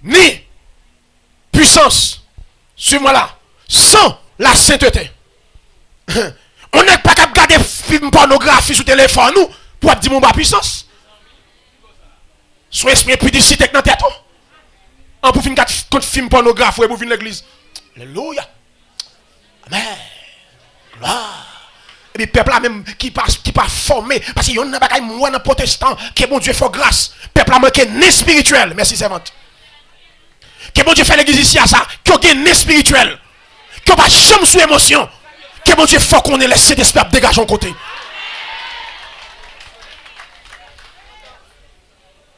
ni puissance, suis-moi là, sans la sainteté. On n'est pas capable de regarder film pornographie sur le téléphone nous pour dire mon bas puissance. Soit esprit pudicité dans tête. On pour finir contre film pornographie pour venir l'église. Alléluia. Amen. Gloire. Et puis peuple là même qui pas formé parce qu'il y en a pas moins dans protestant que bon Dieu fait grâce. Peuple là manqué né spirituel. Merci servante. Que bon Dieu fait l'église ici à ça, que vous né spirituel. Que pas jamais sous émotion. Que bon Dieu faut qu'on ait laissé d'esprit dégager en côté.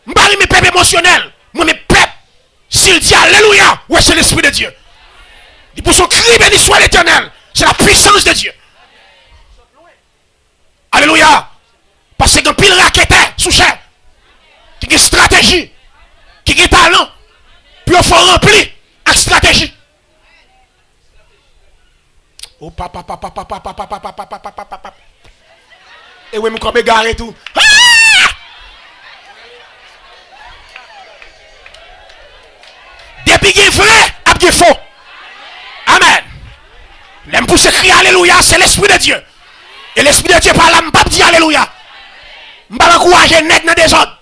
M'bari mes peuples émotionnels. Moi mes peuples s'il dit alléluia, ouais c'est l'esprit de Dieu. Il pour son cri béni soit l'Éternel. C'est la puissance de Dieu. Alléluia. Parce que pile raquette sous cher. Qui a stratégie, qui a talent, puis il faut remplir avec stratégie. Oh papa. Et oui, je me gare et tout. Depuis qu'il est vrai, il est faux. Amen. L'aime pour se crier alléluia, c'est l'esprit de Dieu. Et l'esprit de Dieu par là, je ne peux pas dire alléluia. Je ne peux pas encourager net dans des autres.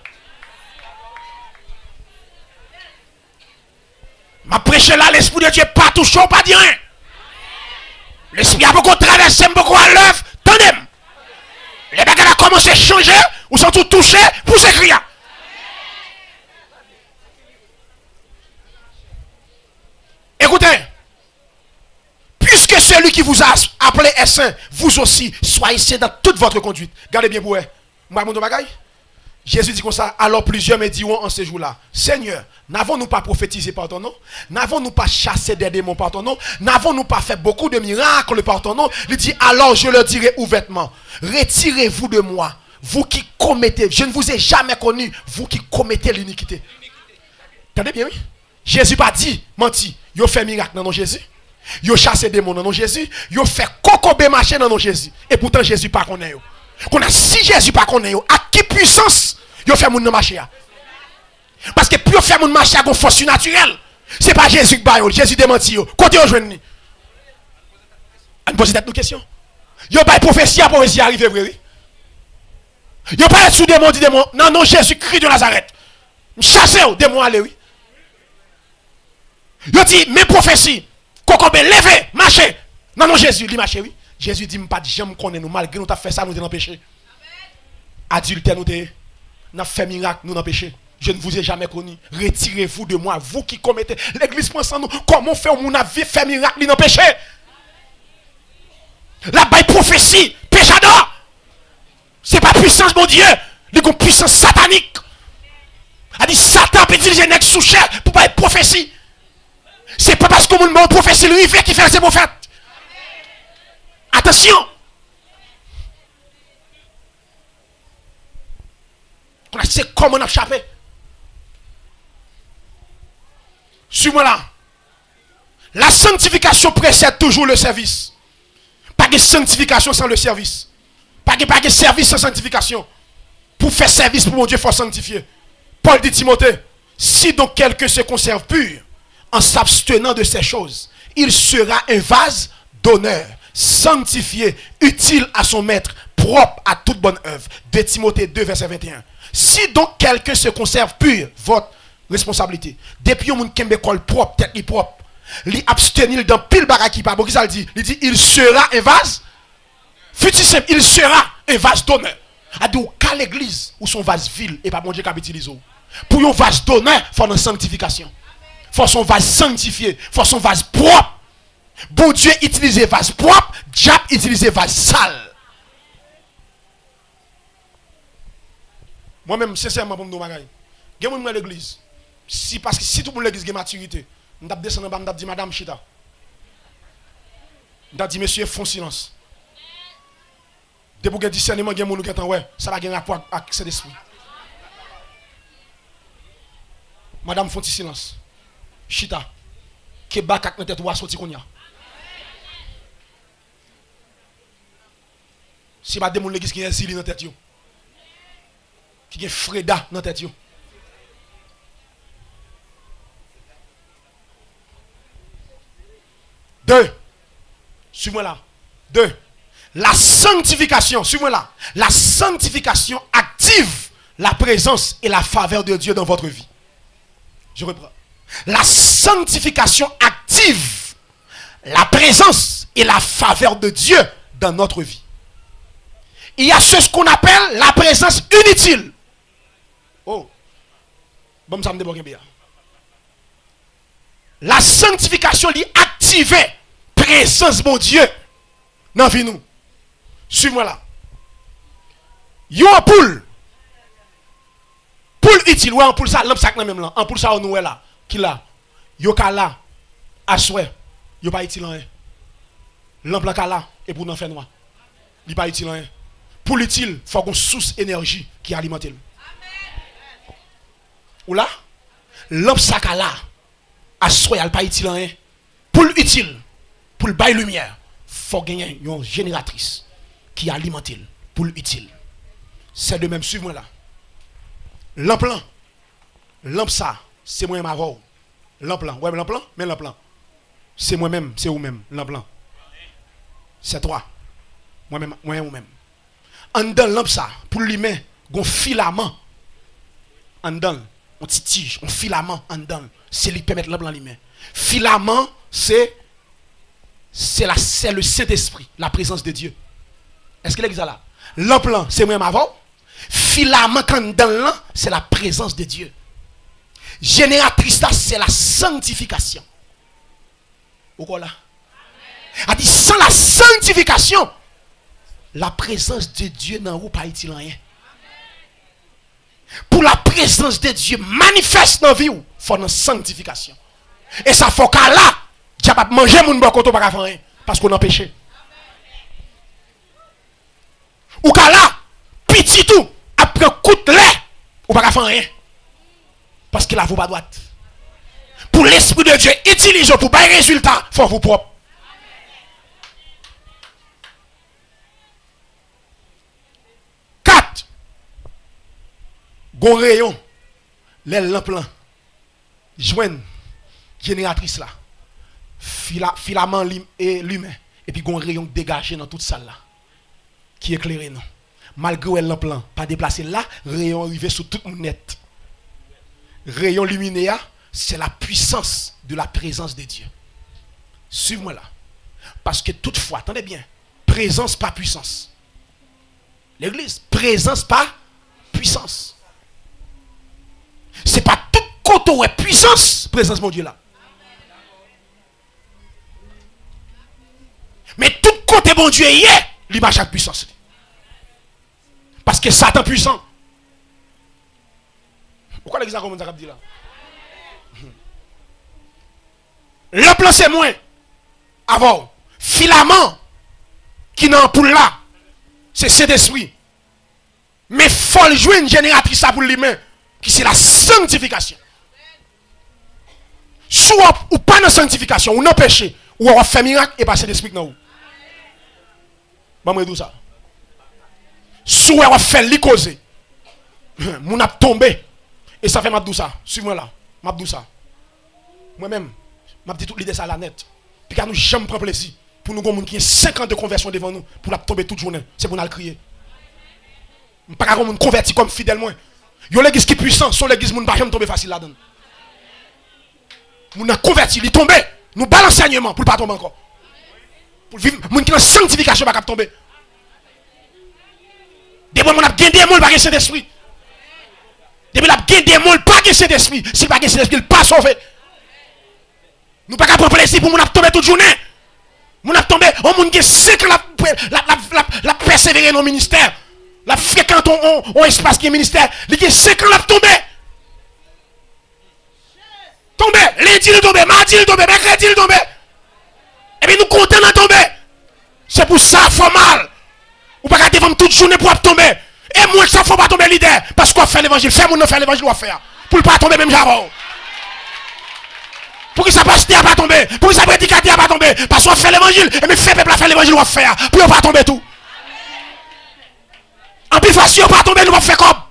Je prêche là, l'esprit de Dieu pas touché, pas dire rien. L'esprit a beaucoup traversé, beaucoup à l'œuvre. Tendez. Les bagages ont commencé à changer, ou sont tous touchés pour se crier. Écoutez, puisque celui qui vous a appelé est saint, vous aussi soyez saint dans toute votre conduite. Gardez bien pour vous. Jésus dit comme ça, alors plusieurs me diront en ce jour-là, Seigneur, n'avons-nous pas prophétisé par ton nom? N'avons-nous pas chassé des démons par ton nom? N'avons-nous pas fait beaucoup de miracles par ton nom? Il dit, alors je leur dirai ouvertement, retirez-vous de moi, vous qui commettez, je ne vous ai jamais connu, vous qui commettez l'iniquité. Attendez bien, oui? Jésus pas dit, menti, il a fait miracle dans nom Jésus. Il a chassé des démons dans nom Jésus. Il a fait cocobé marché dans nom Jésus. Et pourtant Jésus pas connaît. Qu'on a si Jésus pas connaît, à qui puissance il a fait mon marché? Parce que plus il fait mon marché à une force surnaturelle, c'est pas Jésus qui baille, Jésus démenti. Côté au joindre. On pose cette question. Il a pas prophétie arrive vrai. Il a pas sous démon dit démon. Non Jésus Christ de Nazareth. Chassez démon aller oui. Il dit mes prophéties Kokobé levé, marché. Non Jésus, il marché oui. Jésus dit pas de jamais connaît nous malgré nous t'a fait ça nous t'es empêché. Adultère nous t'es n'a fait miracle nous empêché. Je ne vous ai jamais connu. Retirez-vous de moi, vous qui commettez. L'église pense en nous. Comment faire mon avis fait miracle nous empêché? La baille prophétie, péchador. C'est pas puissance mon Dieu, c'est une puissance satanique. A dit Satan peut utiliser nèg sous chair pour pas prophétie. C'est pas parce que mon prophétie lui fait qui fait ses prophètes. Attention. C'est comment on a échappé. Suis-moi là. La sanctification précède toujours le service. Pas de sanctification sans le service. Pas de service sans sanctification. Pour faire service pour mon Dieu, il faut sanctifier. Paul dit Timothée, si donc quelqu'un se conserve pur, en s'abstenant de ces choses, il sera un vase d'honneur, sanctifié, utile à son maître, propre à toute bonne œuvre. De Timothée 2, verset 21. Si donc quelqu'un se conserve pur, votre responsabilité. Depuis on qui école propre, tête propre, li abstenir dans pile baraki pas bon qui ça dit, il dit il sera un vase futur simple, il sera un vase d'honneur. A dit qu'à l'église ou son vase vil et pas bon Dieu qui utilise. Pour un vase d'honneur, faut une sanctification. Faut son vase sanctifié, faut son vase propre. Bon Dieu utilise vase propre, diable utilise vase sale. Moi-même, sincèrement, pour me dire, je suis à l'église. Si, parce que si tout le monde l'église a maturité, je vais descendre en bas, je vais dire Madame Chita. Je vais dire Monsieur, font silence. Depuis que discernement, il y a des gens qui ont ouais, ça va avoir un rapport avec cet esprit. Madame, font silence. Chita. Que bakak dans tête ou à sortir qu'on y a. Si pas des gens qui ont Zili dans tête, qui ont Freda dans tête. Deux. Suis-moi là. Deux. La sanctification, suis-moi là. La sanctification active la présence et la faveur de Dieu dans votre vie. Je reprends. La sanctification active la présence et la faveur de Dieu dans notre vie. Il y a ce qu'on appelle la présence inutile. Oh. Bon, ça me déborde bien. La sanctification lui active présence de Dieu dans la vie nous. Suis-moi là. Yo ampoule. Poule utile, ouais, ampoule ça, lampe ça même là. Ampoule ça on là. Qui là? Yo ka là. Aswe. Yo pas utile rien. Lampe là ka là et pour n'en faire noir. Il pas utile rien. Poule utile, faut qu'on source énergie qui alimente. Amen. Ou là? Lampe ça ka là. Aswe, elle pas utile rien. Poule utile. Pour le bail lumière, faut gagner une génératrice qui alimente pour l'utile. C'est de même, suivez-moi là. Lampe là, lampe ça, c'est moi-même avant. Lampe là, ouais, lampe là, mais lampe là. C'est moi-même, c'est vous-même, lampe là. C'est toi. Moi-même, moi-même. En dedans lampe ça, pour lui mettre un filament. En dedans, un petit tige, un filament en dedans. C'est lui permettre lampe là lui-même. Filament, c'est le Saint-Esprit, la présence de Dieu. Est-ce que l'exemple là? Lampe là, c'est moi-même avant. Filament quand dans là, c'est la présence de Dieu. Génératrice là, c'est la sanctification. Pourquoi là? A dit sans la sanctification, la présence de Dieu n'a pas utile rien. Pour la présence de Dieu manifeste dans la vie, il faut une sanctification. Et ça faut qu'à là, tu vas manger mon bon côté pas faire rien parce qu'on a péché. Ou qu'à là, petit tout après coup de lait, ou pas faire rien parce qu'il a vous pas droite. Pour l'esprit de Dieu utilisez pour bailler résultat, faut vous propre. Quatre. Gon rayon les lampes là. Joignent génératrice là. Filament lumière et puis gon rayon dégagé dans toute salle là qui éclairé non. Malgré elle lampe là pas déplacé là, rayon arrivé sur tout le net. Rayon luminéa, c'est la puissance de la présence de Dieu. Suivez-moi là. Parce que toutefois, attendez bien, présence pas puissance. L'église, présence pas puissance. C'est pas tout côté où est puissance, présence mon Dieu là. Mais tout côté bon Dieu y est, il marche avec puissance. Parce que Satan puissant. Pourquoi l'église a commencé à dire là? Le plan c'est moins. Avant, filament qui n'a pour là, c'est cet esprit. Mais il faut jouer une génératrice pour lui-même, qui c'est la sanctification. Soit ou pas dans la sanctification, ou dans le péché, ou on fait miracle et passer l'esprit dans vous. Bon, moi, ça. Soit on fait l'icosé, mon a tombé, et ça fait m'a ça. Suis-moi là, m'a ça. Moi-même, m'a dit toute l'idée ça à la net. Puis car nous jamais prendre plaisir pour nous gens qui ont 5 ans de conversion devant nous pour la tomber toute journée, c'est pour nous crier. Pas car on converti comme fidèlement. Yo l'église qui puissant, son l'église moun pas jamais tomber facile là-dedans. Moun a converti, il tombe, nous bal enseignement pour pas tomber encore. Pour vivre moun qui en sanctification pas tomber. Depuis mon a gagné des mots pas gagner Saint-Esprit. Depuis la gagné des mots pas gagner Saint-Esprit, si pas gagner Saint-Esprit, il pas sauvé. Nous pas prendre plaisir pour mon a tomber toute journée. Mon a tomber, on moun qui 5 ans la persévérer dans le ministère. La fréquente on espace qui est ministère, il y a 5 ans la tomber. Tomber, lundi il tomber, mardi il tomber, mercredi il tomber. Et puis nous comptons de tomber. C'est pour ça qu'il faut mal. Ou pas garder toute journée pour tomber. Et moi ça faut pas tomber leader parce qu'on fait l'évangile, fait mon faire l'évangile on faire. Pour pas tomber même j'avance. Pour que ça passe à pas tomber, pour que ça prédicateur à pas tomber parce qu'on fait l'évangile et mais fait peuple à faire l'évangile on faire pour pas tomber tout. En plus facile pas tomber nous va faire comme.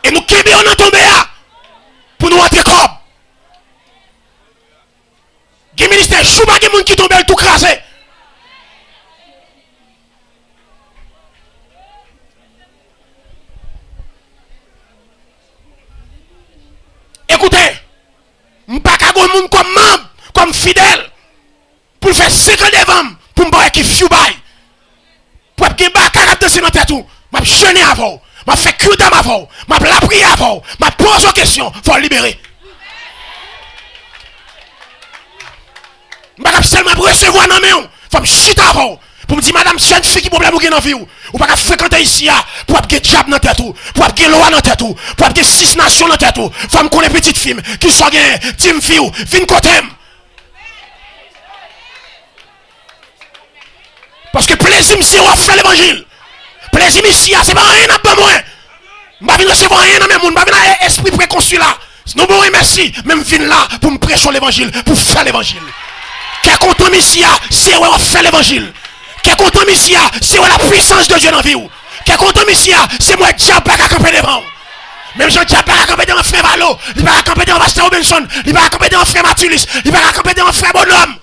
Et nous qui on a tombé là pour nous rentrer comme. C'est jour pas de monde qui tombe tout crasé. Écoutez, je ne pas de monde comme membre, comme fidèle, pour faire 5 ans devant, pour me voir qui fiubaille. Pour que je ne pas de tout. Je suis jeûné avant, je fais cure d'âme avant, je la prier avant, je pose aux questions, il faut libérer. Je ne vais pas seulement recevoir dans mes mains, il faut me chuter avant. Pour me dire, madame, c'est une fille qui problème ou dans la vie. Ou pas fréquenter ici, pour avoir des diables dans la tête, pour avoir des lois dans la tête, pour avoir des 6 nations dans la tête. Faut me connaître petite fille qui soit gagnée, team fille, vin côté. Parce que plaisir, c'est on fait l'évangile. Plaisir, ici, c'est pas rien à moi. Je ne vais pas recevoir rien dans mes monde, je ne vais pas esprit préconçu là. Non, bon, merci. Même vin là pour me prêcher l'évangile, pour faire l'évangile. Qui est content ici, c'est on fait l'évangile. Qui est content ici, c'est la puissance de Dieu dans la vie. Qui est content ici, c'est moi qui n'ai pas camper devant. Même Jean qui n'a pas camper devant frère Valo, il va camper devant Pasteur Robinson, il va camper devant frère Mathulis, il va camper devant frère Bonhomme.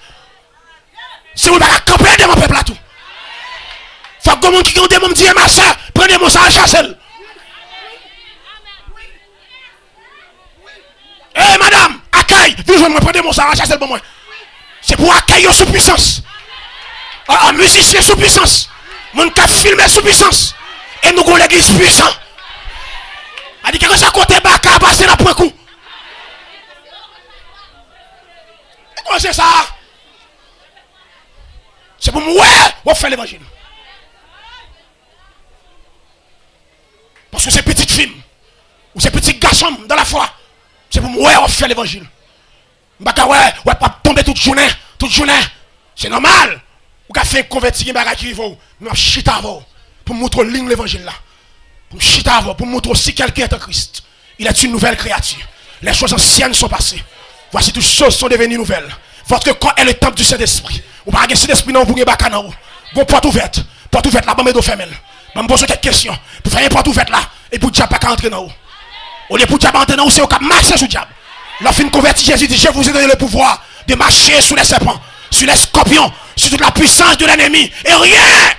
C'est vous qui va camper devant le peuple à tout. Faut que les gens qui ont des mots me disent, ma soeur, prenez mon sang à chasser. Eh madame, accueille, viens moi prenez mon sang à chasser pour moi. C'est pour accueillir sous puissance. Un musicien sous puissance. Mon cap filmé sous puissance. Et nous avons l'église puissante. A dit que ça côté baka passer la point coup. Comment c'est ça? C'est pour moi, on fait l'évangile. Parce que c'est petite fille ou c'est petit garçon dans la foi. C'est pour moi, on fait l'évangile. Baka ouais, pas tomber toute journée. C'est normal. Ou qu'a fait convertir les bagages qui vont. Mais je chita avant. Pour montrer l'évangile là. Pour chita avant. Pour montrer aussi quelqu'un est en Christ. Il est une nouvelle créature. Les choses anciennes sont passées. Voici toutes choses sont devenues nouvelles. Votre corps est le temple du Saint-Esprit. Ou pas que Saint-Esprit non pour baka non. Go porte ouverte. Porte ouverte là, bas me fermel. Je me pose quelques questions. Pour faire une porte ouverte là. Et pour diable pas entrer dans haut. Au lieu pour diable entrer dans haut, c'est au cap marcher sous diable. L'offre converti, Jésus dit, je vous ai donné le pouvoir de marcher sous les serpents, sur les scorpions, sur toute la puissance de l'ennemi. Et rien.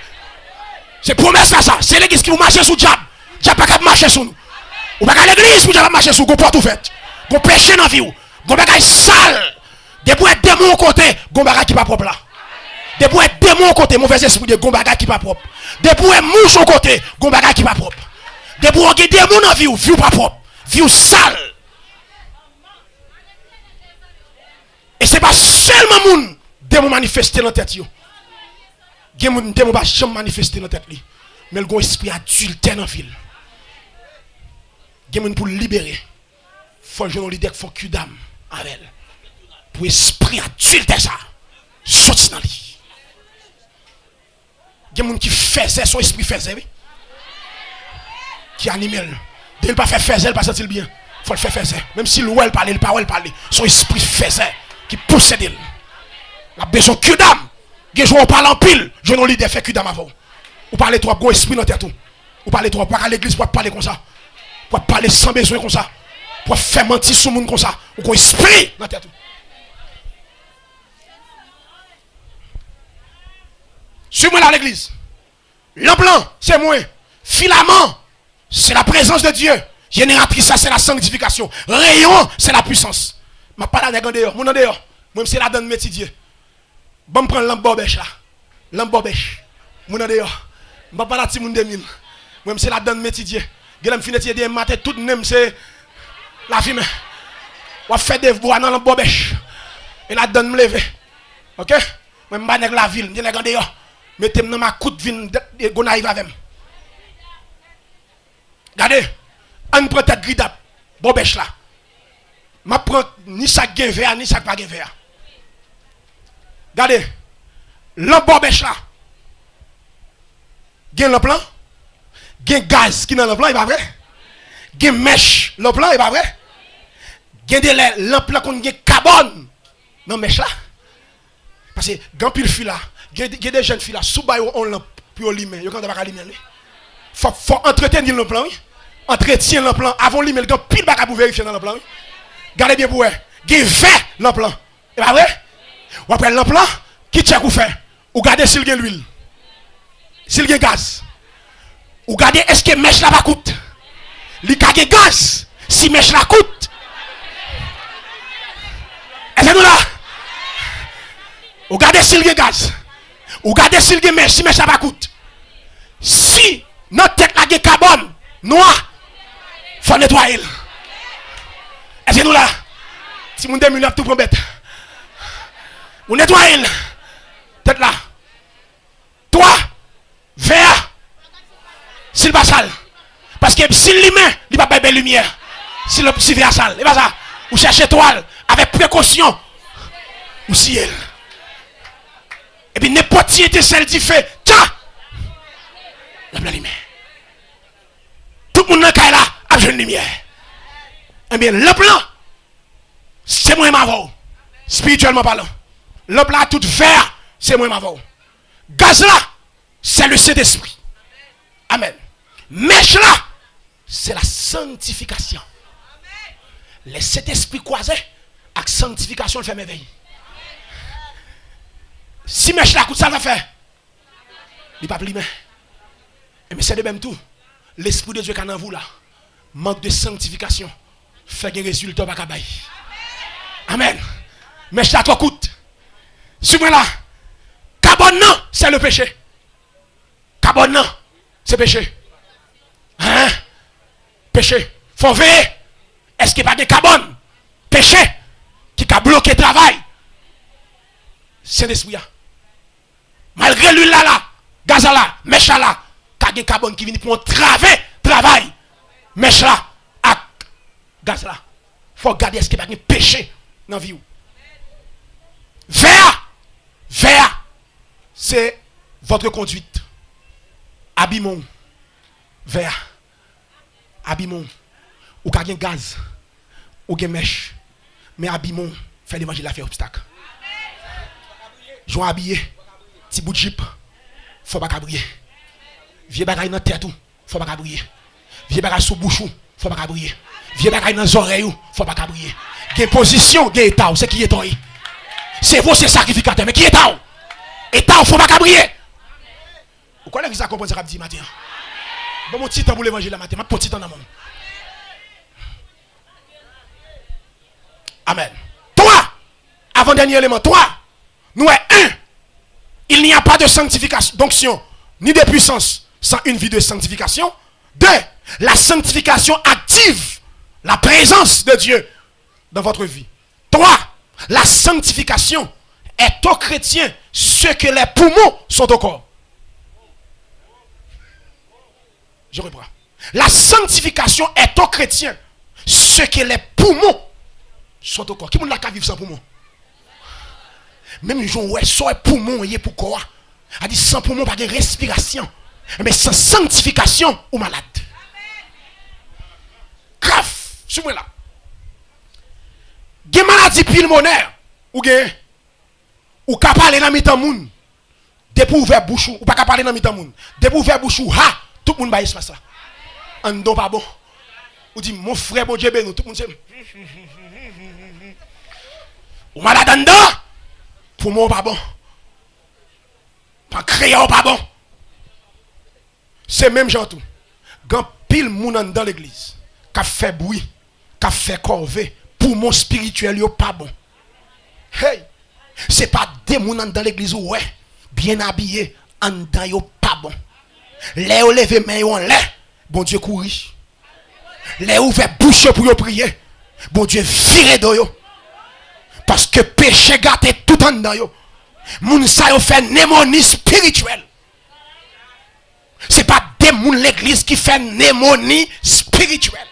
C'est promesse à ça. C'est l'église qui vous marche sous diable. Diable pas marcher sous nous. Ou pas à l'église pour diable marcher sous vous porte ouverte. Vous péchez dans la vie. Vous bagage sale. Des bouets démons côté, vous bagage qui pas propre là. Des bouets démons côté, mauvais esprit de vous bagage qui pas propre. Des bouets mouches au côté, vous bagage qui pas propre. Des bouets démons dans la vie, vie pas propre. Vie sale. Et ce n'est pas seulement moun démon manifesté dans la tête. Il y a des démons qui ne manifesté dans la tête. Mais il y a un esprit adultère dans la ville. Il y a des gens pour libérer. Il faut que je leader qui font cul d'âme avec elle. Pour esprit adultère ça. Sorti dans lui. Il y a des gens qui faisaient son esprit faisait. Qui anime elle. Dès qu'il ne pas faire faire, il ne pas sentir bien. Il faut le faire faire. Même si l'ouel parle, il parle. Son esprit faisait. Qui possède il. La besoin que d'âme. Que je parle en pile. Je n'ai l'idée de faire que d'âme avant. Ou parler trop, gros esprit dans tête. Ou parler trop, pas à l'église pour parler comme ça. Pour parler sans besoin comme ça. Pour faire mentir sur le monde comme ça. Ou gros esprit dans tête. Suis-moi là à l'église. L'emblanc, c'est moi. Filament, c'est la présence de Dieu. Génératrice, ça c'est la sanctification. Rayon, c'est la puissance. Je ne vais pas la dehors. Mon dehors. Moi, c'est la donne métier Dieu. Je vais prendre l'embobèche là. L'embobèche. Mon dehors. Je ne vais pas la ti moun 2000. Moi, c'est la donne métier Dieu. Je vais finir de matin tout même c'est la fille. On va faire des voix dans l'embobèche. Et la donne me lever. OK? Moi, je vais pas la ville. Je vais aller dehors. Mettez-moi dans ma coupe de vin de Gonaïve avec moi. Regardez. On prend tête gridap. Bobèche là. Je prends ni ça gain vert, ni ça pas gain vert. Regardez. L'embobèche là. Gain le plan. Gain gaz qui dans le plan, il va vrai. Gain mèche le plan, il va vrai. Gain de le plan qu'on gain carbone dans mèche là. Parce que grand pile fille là, gain des jeunes filles là, sous bail on lampe pour limer, yo quand pas limer. Faut entretenir le plan, oui. Entretien le plan avant limer, grand pile bac pour vérifier dans le plan. Oui. Gardez bien pour eux. Gain 20 le plan. C'est pas vrai? Ou après lampe là, qui check ou fait? Ou gardez s'il y a l'huile. S'il y a gaz. Ou gardez est-ce que mèche là va coûte? Li kage gaz. Si mèche là coûte. Est-ce que nous là? Ou gardez s'il y a gaz. Ou gardez s'il y a mèche, si mèche là va coûte. Si notre tête là a carbone noir, faut nettoyer. Est-ce que nous là? Si mon demi tout prend bête. Vous nettoyez tête là. Toi, vert, s'il va sale. Parce que s'il l'humain, il va pas belle lumière. S'il le si vert sale, et pas ça. Vous cherchez étoile avec précaution. Ou ciel. Et puis n'importe qui était celle qui fait, tiens, la lumière. Tout le monde dans là a une lumière. Eh bien, le plan, c'est moi ma spirituellement parlant. Le plan tout vert, c'est moi ma gaz là, c'est le Saint-Esprit. Amen. Mèche là, c'est la sanctification. Les Saint-Esprit croisés, avec sanctification, il fait merveille. Si mèche là, ça va faire. Il pas plus mais c'est de même tout. L'Esprit de Dieu qui est en vous là, manque de sanctification, fait un résultat pas cabaye. Amen. Mèche là, toi coûte. Suis-moi là. Carbone non, c'est le péché. Carbone non, c'est péché. Hein? Péché. Faut veiller. Est-ce qu'il n'y a pas de carbone? Péché. Qui a bloqué le travail. C'est l'esprit. Malgré lui là, gaz là, mèche là, il y a carbone qui vient pour travail. Mèche là, gaz là. Faut regarder est-ce qu'il n'y a pas de péché dans la vie. Vert, c'est votre conduite. Abîmons. Vert. Abîmons. Ou qu'il y a gaz. Ou qu'il y a mèche. Mais abîmons. Fait l'évangile à faire obstacle. Jouons habillé. Petit bout de jeep. Faut pas cabrier. Vieux bagaille dans tête. Faut pas cabrier. Vieux bagaille sous bouchou. Faut pas cabrier. Vieux bagaille dans les oreilles. Faut pas cabrier. Gain position, gain état. C'est qui est toi? C'est vous, c'est sacrificateur. Mais qui est là? État, il ne faut pas cabrier. Vous connaissez ça comprendre ça dit matin? Bon, mon petit temps pour l'évangile la matin. Ma petit temps dans mon. Amen. Toi, avant-dernier élément, toi, nous est un. Il n'y a pas de sanctification, d'onction, ni de puissance sans une vie de sanctification. Deux, la sanctification active la présence de Dieu dans votre vie. Trois, la sanctification est aux chrétiens ce que les poumons sont au corps. Je reprends. La sanctification est aux chrétiens ce que les poumons sont au corps. Qui n'a qu'à vivre sans poumons? Même les gens ouais, sans poumons, il y a pour corps. A dit sans poumons, pas de respiration. Mais sans sanctification, ou malade. Grave. Suis-moi là. Des maladies pulmonaires ou gen ou ka parler dans mitan moun depuis ouvert bouche ou pas ka parler dans mitan moun depuis ouvert bouche ha tout le monde ba espace là en don pas bon ou dit mon frère bon Dieu bénou tout le monde c'est ou malade en dedans pour moi pas bon pas créer pas bon c'est même genre tout grand pile moun dans l'église qui fait bruit qui fait corvée pour mon spirituel yo pas bon. Hey, c'est pas des moun dans l'église ouais, bien habillé en dedans yo pas bon. Les ou lever main yo en l'air, bon Dieu courir. Les ouvert bouche pour yo prier. Bon Dieu virer de yo. Parce que péché gâté tout en dedans yo. Moun sa yo fait némonie spirituelle. C'est pas des moun l'église qui fait némonie spirituelle.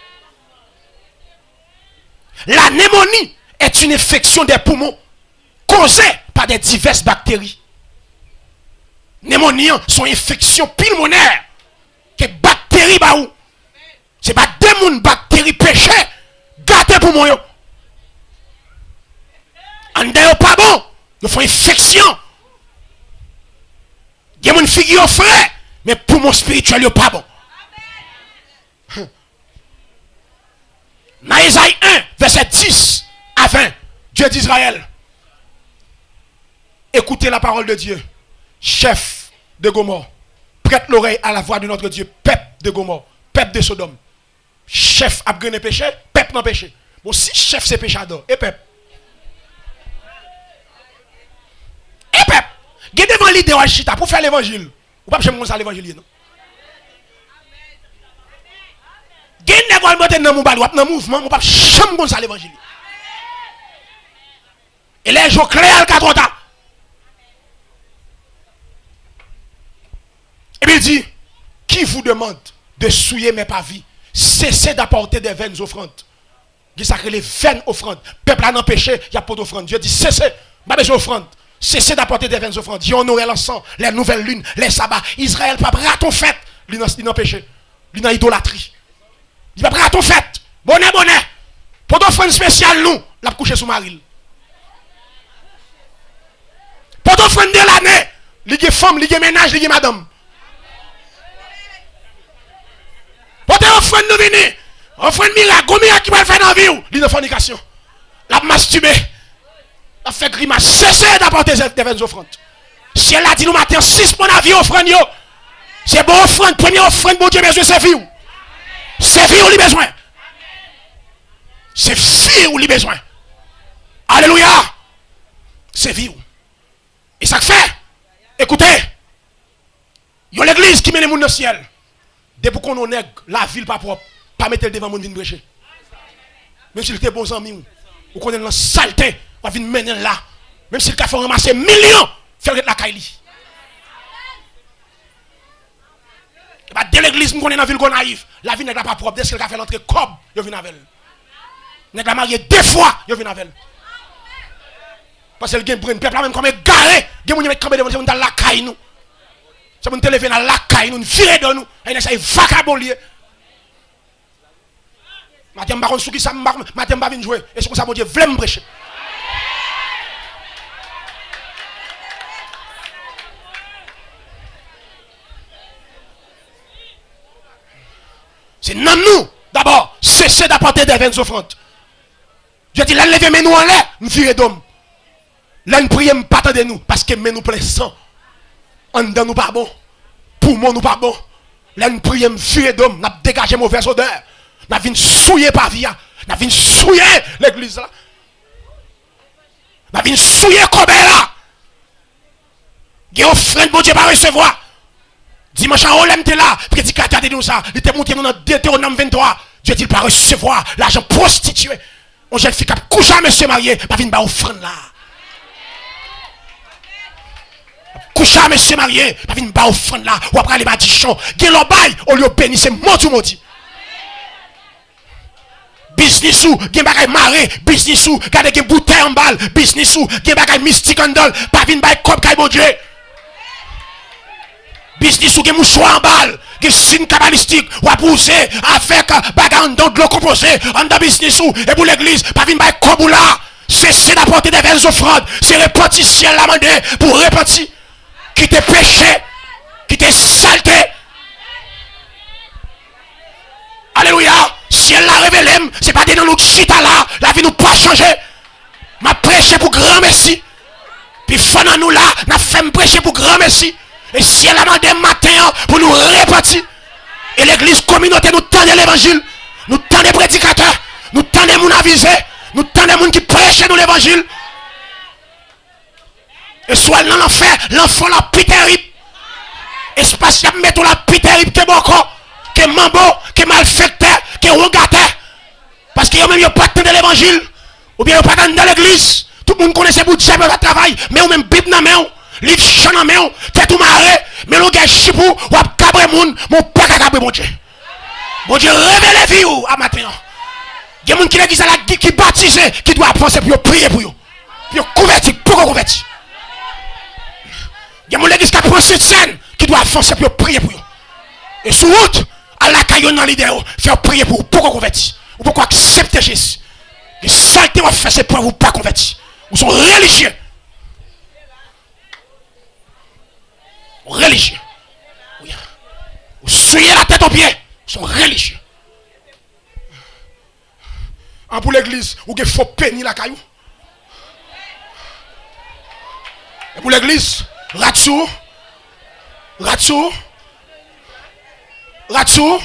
La pneumonie est une infection des poumons causée par des diverses bactéries. Pneumonie sont infections pulmonaires que bactéries baou. C'est pas des moun bactéries péché gâté poumon yo. En d'ailleurs pas bon, ils font infection. Des moun figure frère, mais poumon spirituel yo pas bon. Dans Isaïe 1, verset 10 à 20, Dieu d'Israël. écoutez la parole de Dieu. Chef de Gomorrhe, prête l'oreille à la voix de notre Dieu. Peuple de Gomorrhe, peuple de Sodome. Chef a gagné péché, peuple n'a péché. Bon, si chef c'est péchador, et peuple. Et peuple. Gardez devant l'idée de chita pour faire l'évangile. Ou pas jamais ça l'évangile, non? Gardez devant le mouvement, ou pas jamais ça l'évangile. Et les jours clairs, le 4 ans. Et puis il dit, qui vous demande de souiller mes pavis, cessez d'apporter des vaines offrandes. Il dit ça que les vaines offrandes. Peuple a empêché, il n'y a pas d'offrande. Dieu dit, cessez, pas besoin d'offrande. Cessez d'apporter des vaines offrandes. Il honorait l'encens, les nouvelles lunes, les sabbats. Israël, pas raton fête. Il n'a péché. Il n'a idolâtrie. Il va raton fête. Bonnet. Pour d'offrande spéciale, nous, l'a couché sous Maril. Pour d'offrande de l'année, il y a femme, il y a ménage, il y a madame. Pour d'offrande nous venir, offrande miracle, miracle qui va faire dans la vie, il y a fornication. La masturber. La fait grimace. Cessez d'apporter des vaines offrandes. Si elle a dit nous matin 6 points à vie offrande, c'est bon offrande. Première offrande, bon Dieu, besoin, c'est vie. C'est vie ou lui besoin. C'est vie ou lui besoin. Alléluia. C'est vie. Et ça fait. Écoutez. Il y a l'église qui mène les gens dans le ciel. Depuis qu'on a la ville pas propre, pas mettre le devant le monde venir prêcher. Même s'il était bon ami, ou qu'on est dans la saleté, on va venir mener là. Même s'il a fait ramasser millions, faire la caille. Et bah, dès l'église, nous connaissons dans la ville qu'on naïf, la ville n'est pas propre. Dès qu'elle a fait l'entrée cob, il vient avec elle. N'est pas marié 2 fois, il vient avec elle. Parce que le gain brune, peuple même comme garé, il y a des gens qui dans la caille nous. C'est mon téléphone dans la caille nous, virer de nous, et ça est vagabond. Madame Baron Souki, ça madame va venir jouer. Et c'est comme ça mon Dieu voulait me prêcher. C'est non nous, d'abord, cessez d'apporter des vaines offrandes. Dieu dit, l'enlever, mais nous en l'air, nous virer d'homme. Là, nous prions, pas de nous, parce que mais nous plein sang. En dedans, nous pas bon. Pour moi, nous pas bon. Là, nous prions, virer d'homme, nous dégagé mauvaise odeur. Nous venons souiller par via. Nous venons souiller l'église là. Nous venons souiller Kobe là. Il y a une offrande, bon Dieu, pas recevoir. Dimanche en haut, l'MT là, prédicateur dit nous ça. Il était monté dans Deutéronome 23. Dieu dit, il pas recevoir l'argent prostitué. On jeune fille qui a couché à monsieur marié, pas venir offrande là. Couché à monsieur marié, pas venir offrande là. Ou après les madichons, qui l'ont bail, au lieu de bénir, c'est maudit. Business ou, gen bagay maré, business ou, gade gen bouteille en balle, business ou, gen bagay mystique en dol, pas vin bay comme kay bon Dieu. Business ou gen mouchoir en balle, gen signe cabalistique, ou a poussé avec bagay en don de l'eau composé, en dans business ou, et pour l'église, pas vin bay comme là. Cessez d'apporter des vaines offrandes, c'est repentir ciel la mandé, pour repentir, qui te péché, qui te saleté. Alléluia. Si elle l'a révélé, c'est pas des dans notre chita là, la vie nous pas changer. M'a prêché pour grand merci. Puis pendant nous là, n'a fait me prêcher pour grand merci. Et si elle a demandé matin pour nous repentir. Et l'église communauté nous tend l'évangile. Nous tend des prédicateurs. Nous tend des gens avisés. Nous tend des gens qui prêchent nous l'évangile. Et soit dans l'enfer, l'enfant la plus terrible. Espace y a mettre la plus terrible que bon corps, que mambo, que malfecteur, que rogateur. Parce qu'il y a même pas de l'évangile. Ou bien pas dans l'église. Tout le monde connaît pour Dieu le travail. Mais ou même Bible dans main, livre chant dans main, fait tout marrer. Mais l'on gagne chipou, ou à cabre moun, mon pas cabre mon Dieu. Bon Dieu, révélez vie ou à matin. Il y a des gens qui l'église qui baptisé, qui doit penser pour prier pour eux. Pour convertir, pour convertir. Il y a des gens l'église qui prend cette scène, qui doit avancer pour prier pour eux. Et sur route, à la caillon dans l'idée, faire prier pour convertir. Ou pourquoi accepter Jésus. Les saletés vont faire ces points, vous pas convertir. Vous sont religieux. Religieux. Oui. Vous souillez la tête aux pieds. Vous sont religieux. En pour l'église, vous avez faux péni la caillou. pour l'église. Ratsou. Ratsou. Ratsou.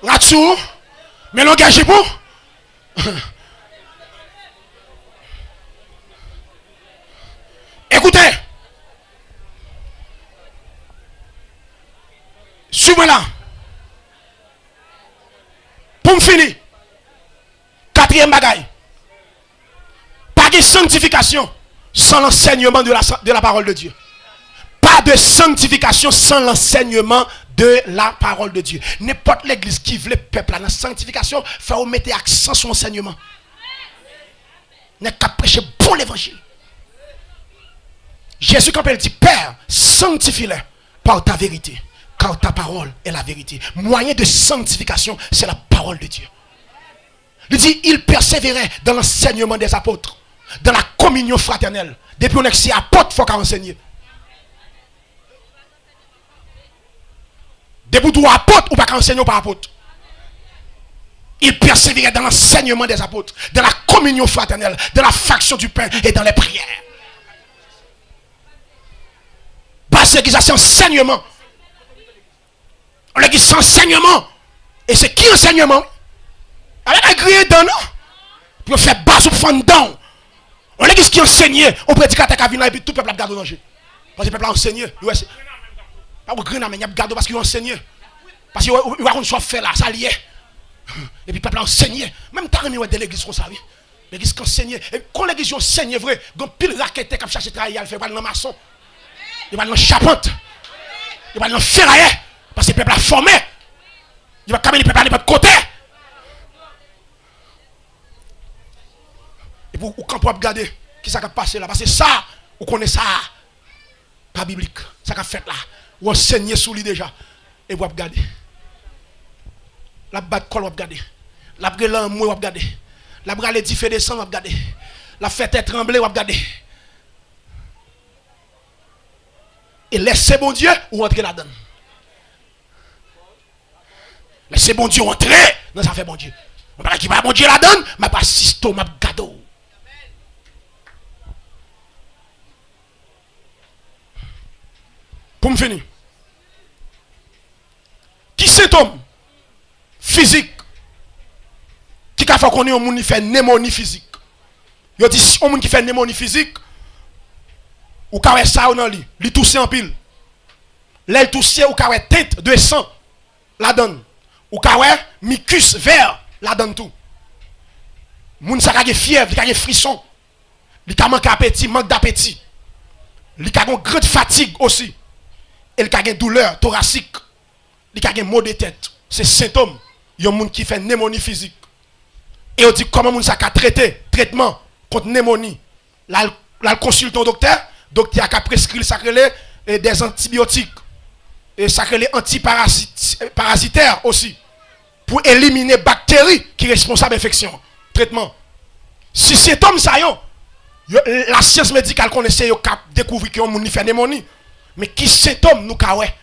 Ratsou. Mais l'engagez pour. Écoutez. Suivez là. Pour me finir. Quatrième bagaille. Pas de sanctification sans l'enseignement de la parole de Dieu. Pas de sanctification sans l'enseignement de la parole de Dieu. N'importe l'église qui veut le peuple, la sanctification, il faut mettre accent sur l'enseignement. N'est qu'à prêcher pour l'évangile. Jésus, quand il dit, Père, sanctifie-les par ta vérité, car ta parole est la vérité. Moyen de sanctification, c'est la parole de Dieu. Il dit, il persévérait dans l'enseignement des apôtres, dans la communion fraternelle. Depuis on est que apôtre, il faut qu'on enseigne. Depuis tout apôtre, ou pas qu'on enseigne par apôtre. Il persévérait dans l'enseignement des apôtres, dans la communion fraternelle, dans la fraction du pain et dans les prières. Parce que c'est enseignement. On a dit c'est enseignement. Et c'est qui enseignement? Avec un grillé dans nous. Pour faire bas ou fond dedans. On a dit ce qui enseignait. On prédicateur qui a venu et puis tout le peuple a gardé danger. Parce que le peuple a enseigné. Pas au grillé, mais il a gardé parce qu'il a enseigné. Parce qu'il y a une chose fait là, ça lié. Et puis le peuple a enseigné. Même t'as remis de l'église comme ça, oui. L'église qui enseigne. Et quand l'église enseigne, vrai, il y a pile raquette qui a cherché à travailler, il fait pas de maçon. Il va dans charpente. Il va dans ferraille. Parce que le peuple a formé. Il va camener le peuple à n'importe côté. Et pour quand on regarder qui ça a passé là. Parce que ça, on connaît ça. Pas biblique. Ça a fait là. Ou enseigné sous lui déjà. Et vous regardez. La batte col, vous regardez. La brûle en mouille, vous regardez. La brûle les diffé descend, vous regardez. La fête trembler, vous regardez. Et laissez bon Dieu ou entrer là-dedans. Laissez bon Dieu entrer dans ça fait bon Dieu. On parle qui va bon Dieu là-dedans, mais pas sisto, mais gado. Pour me finir. Qui symptôme physique qui a fait qu'on ait un monde qui fait pneumonie physique. Yo dit un monde qui fait pneumonie physique ou kawè ça ou nan li tousse en pile. L'elle tousse ou kawè teinte de sang la donne. Ou kawè mucus vert la donne tout. Moun sa ka ge fièvre, li ka ge frisson. Li ka manque appétit, manque d'appétit. Li ka gon grande fatigue aussi. Et li ka gen douleur thoracique. Li ka gen maux de tête. C'est symptôme yon moun qui fait pneumonie physique. Et on dit comment moun sa ka traiter traitement contre pneumonie. Là consulte ton docteur. Docteur a prescrit des antibiotiques et les antiparasitaires aussi pour éliminer les bactéries qui sont responsables de l'infection. Traitement. Si c'est homme ça la science médicale connaissait yo cap découvrir que on fait pneumonie. Mais qui c'est homme nous ka ouais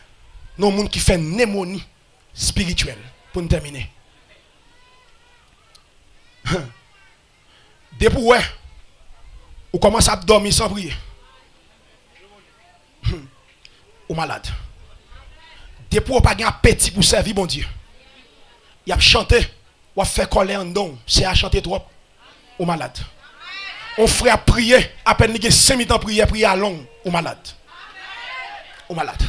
non moun qui fait pneumonie spirituelle pour nous terminer. Depuis ouais ou commence à dormir sans prier. Ou malade. Depuis ou pas un appétit pour servir bon Dieu. Il a chanté, ou a fait coller en don, c'est à chanter trop. Ou malade. On ferait à prier, à peine il y a 5 minutes à prier à long, ou malade. Ou malade.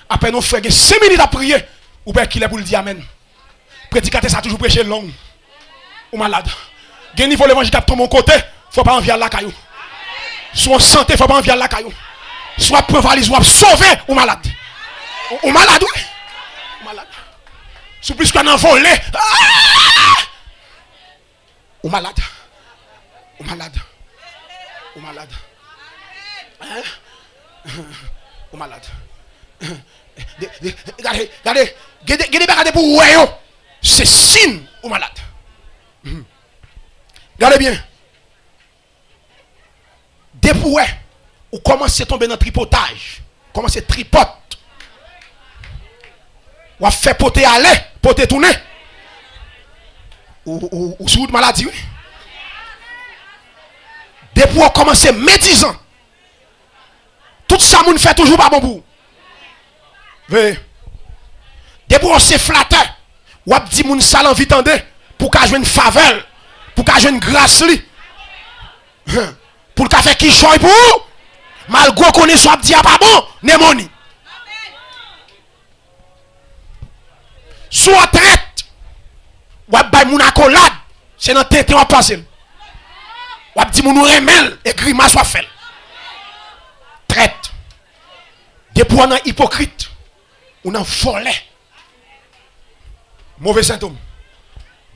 À peine on ferait 5 minutes à prier, ou bien qu'il est pour le dire amen. Prédicateur ça toujours prêcher long. Ou malade. Gen niveau l'évangile qui tombe mon côté, faut pas envier la caillou. Soit en santé, faut pas envier la caillou. Soit pour valise, soit sauver ou malade. Ou malade, oui. Ou malade. Sous plus qu'on en volé. Ou malade. Ou malade. Ou malade. Ou malade. Regardez pour vous. C'est signe ou malade. Regardez bien. Depuis ou commencez à tomber dans le tripotage. Commencez à tripoter. Ou à faire poter aller, poter tourner. Ou sous maladie, oui. Depuis on commence médisant. Tout ça, moun fait toujours pas bon pour. Ve. Depuis on se flatter, ou ap di moun sa l'envie tande pour qu'a jouer une faveur, pour qu'a jouer une grâce li. Pour qu'a fait qui choy pour malgré qu'on est soit dit pas bon, némoni. Soit traite, ou ap bay moun accolade, c'est dans tête on passer. Ou ap di moun remel et grimace soit fait. Traite. Depuis on est hypocrite, on est volé. Mauvais symptôme.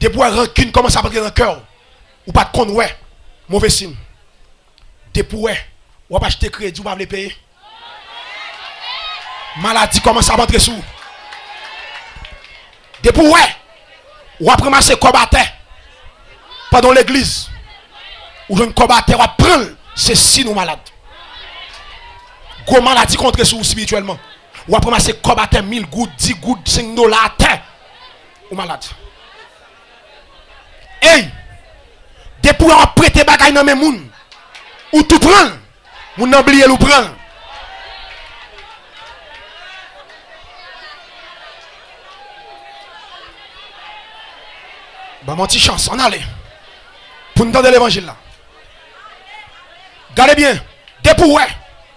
Depuis rancune commence à rentrer dans le cœur. Ou pas de compte, ouais. Mauvais signe. Depuis ou pas acheter crédit, ou pas le payer. Maladie commence à rentrer sous. Depuis ou après ramasser combattant pendant l'église. Ou jeune combattant ou prendre c'est signe ou malade. Gros maladie contre sous spirituellement. Ou après ramasser combattant 1000 gouttes, 10 gouttes, $5 à terre. Ou malade. Hey! Depuis on prêter bagay dans mes moun. Ou tout prend. Moun oublier ou prend. Bah mon petit chance, on allait. Pour nous donner l'évangile là. Gardez bien. Depuis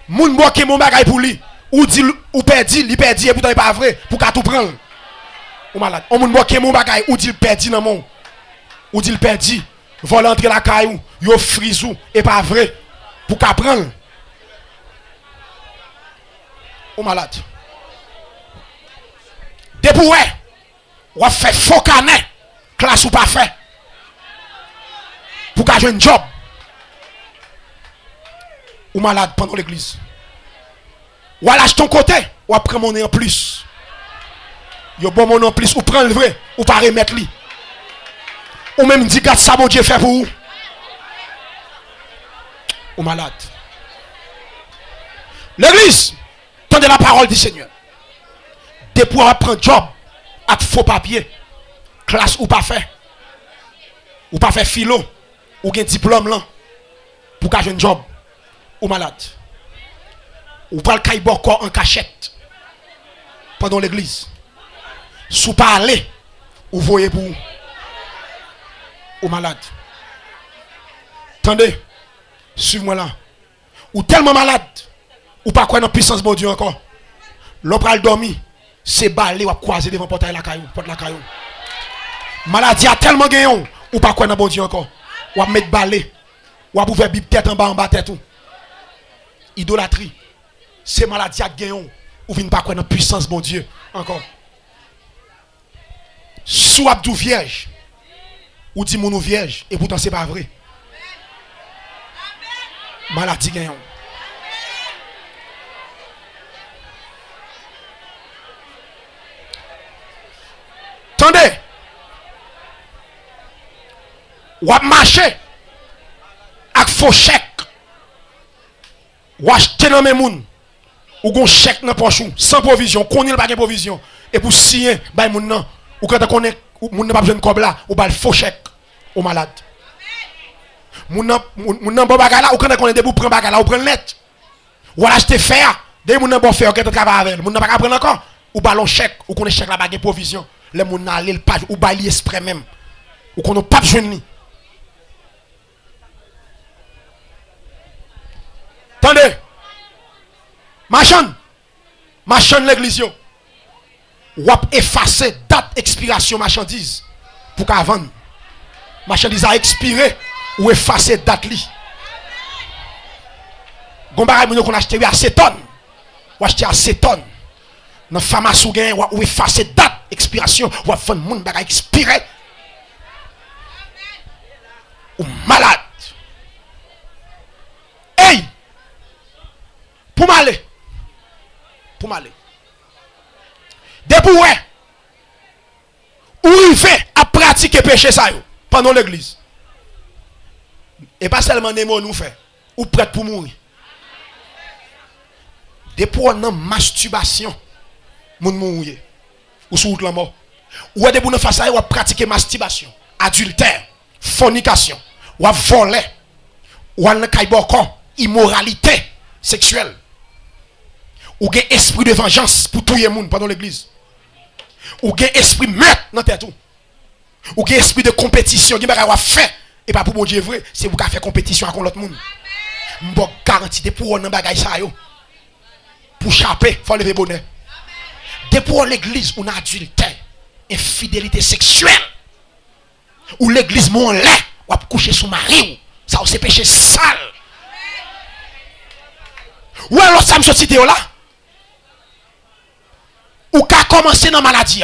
moun bloqué mon bagay pour lui. Ou dit ou perdi, li perdi et pourtant il pas vrai pour qu'à tout prendre. Ou malade. On moun bloqué mon bagay ou dit il perdi dans mon. Ou dit il perdi. Vol entrer la caillou, yo frisou et pas vrai pour qu'à prendre. Ou malade. Depuis ou fait faux canet, classe ou pas fait. Pour qu'à jouer un job. Ou malade pendant l'église. Ou à lâche ton côté, ou après mon en plus. Yo bon mon en plus, ou prend le vrai, ou pas remettre lui. Ou même dit gâte ça bon Dieu fait pour vous. Ou malade. L'église, tendez la parole du Seigneur. Depuis on prend job avec faux papier, classe ou pas fait. Ou pas fait philo, ou gen diplôme là pour qu'à un job. Ou malade. Ou pas le cailleboc en cachette pendant l'église. Sous parler, ou voyez pour vous. Ou malade. Attendez, suivez-moi là. Ou tellement malade, ou pas quoi dans la puissance de Dieu encore. L'on le dormi, c'est balé ou croiser devant portail la caillou, porte la caillou. Maladie a tellement gagné, ou pas quoi dans bon Dieu encore. Ou mettre balé, ou à ouvrir bib tête en bas tête tout. Idolâtrie. C'est maladie a gagné, ou vient pas quoi dans puissance de bon Dieu encore. Sous abdou vierge. Ou dit mon vierge et pourtant c'est pas vrai. Maladie gagnant. Attendez. Ou marcher avec faux chèque. Ou acheter dans mes moun. Ou gon chèque dans poche sans provision, connaît pas de provision et pour signer bay moun nan. Ou quand on connaît moun n'a pas besoin de cob là, ou ba le faux chèque au malade. Moun nan bon bagay là, ou quand on connaît pour prendre bagay là, ou prendre net. Ou acheter fer, des moun nan bon fer qui travaille avec, moun nan pas prendre encore, ou ballon chèque, ou connaît chèque la bagay provision, les moun nan aller le page ou ba li exprès même. Ou qu'on pas besoin ni. Attendez. Machan l'église yo. Ou effacer date expiration marchandise pour qu'à vendre. Marchandise a expiré ou effacer date li. Gon bagay moun qu'on acheté à 7 tonnes. Ou acheté à 7 tonnes. Dans pharmacie ou effacer date expiration ou vendre moun bagay expiré. Ou malade. Hey! Pour m'aller. Pour m'aller. Depuis où il fait à pratiquer péché ça pendant l'église. Et pas seulement des mots nous fait. Ou prêt pour mourir. Depuis on a masturbation. Moun mourir. Ou sous la mort. Ou est de face à ou pratiquer masturbation, adultère, fornication, ou voler, ou en immoralité sexuelle. Ou gen esprit de vengeance pour tout le monde pendant l'église. Ou gen esprit meurtre dans tête tout. Ou gen esprit de compétition, gen bagay fait et pas pour bon Dieu vrai, c'est pour faire compétition avec l'autre monde. M'bok garantie pour on bagay ça yo. Pour chaper, faut lever bonnet. De pour l'église on a adultère, infidélité sexuelle. Ou l'église mon lait, ou coucher sous mari, ça c'est péché sale. Ou alors ça me sorti là. Ou qu'a commencé dans maladie.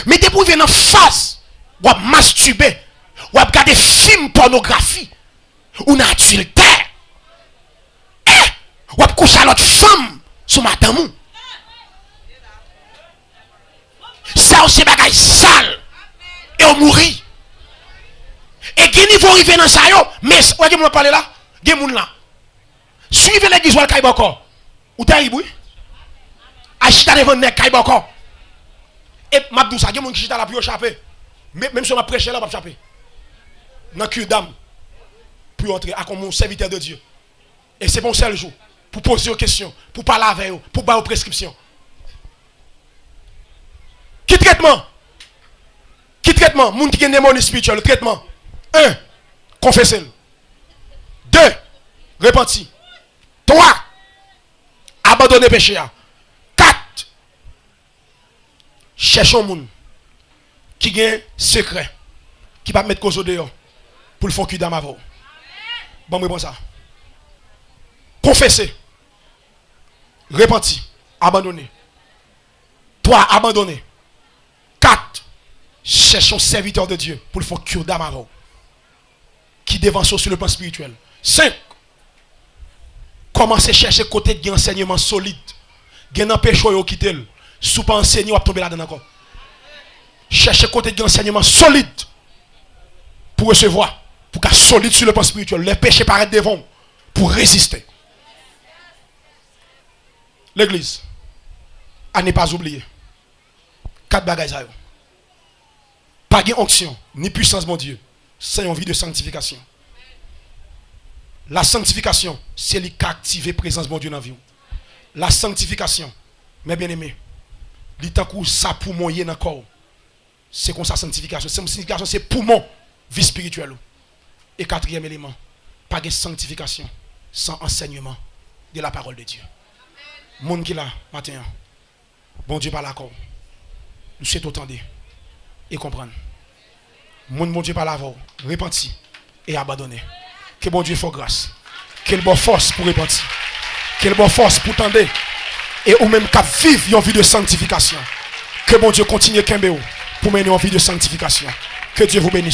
Mais dès pour venir en phase, ou masturber, ou regarder film pornographie, ou adultère. Ou coucher à l'autre femme sous madame. Ça c'est bagay sale. Et on mourit. Et qui niveau arriver dans ça yo, mais ou qui me parler là, gen moun là. Suivez l'église ou al kaiboko. Ou ta riboui? Achita devant nek kaiboko. Et m'abdou ça, gen moun qui chita là pour échapper. Même si on m'a prêché là, pas échapper. Dans cure d'âme pour entrer à comme mon serviteur de Dieu. Et c'est bon seul jour pour poser aux questions, pour parler avec eux, pour faire aux prescriptions. Qui traitement? Qui traitement? Moun qui a des démons spirituels, le traitement. 1. Confessez-le. 2. Repentir. 3. Abandonner péché. 4. Cherchons moun qui a un secret, qui va mettre cause au dehors pour le faire cuire dans ma voix. Bon, moi, bon ça. Confesser. Repentir. Abandonner. 3. Abandonner. 4. Cherchons serviteur de Dieu pour le faire cuire dans ma voix. Qui dévance sur le plan spirituel. 5. Commencez à chercher côté de enseignement solide. Gen nan péché yo quitter. Sous pas enseigner ou tomber là-dedans encore. Cherchez côté de enseignement solide pour recevoir, pour qu'à solide sur le plan spirituel. Les péchés paraissent devant pour résister. L'église, à ne pas oublier. 4 bagages à yo. Pas de onction, ni puissance, mon Dieu. C'est une vie de sanctification. La sanctification, c'est lui qui active la présence de mon Dieu dans la vie. La sanctification, mes bien-aimés, l'itakou ça pour moyen dans le corps. C'est comme ça sanctification. Sanctification, c'est poumon, vie spirituelle. Et 4e élément, pas de sanctification sans enseignement de la parole de Dieu. Monde qui là, matin, bon Dieu parle d'accord. Nous souhaitons entendre et comprendre. Mon Dieu parle avant, repentir et abandonner. Que bon Dieu fasse grâce. Quelle bonne force pour repentir. Quelle bonne force pour tendre. Et ou même qu'à vivre une vie de sanctification. Que bon Dieu continue à pour mener une vie de sanctification. Que Dieu vous bénisse.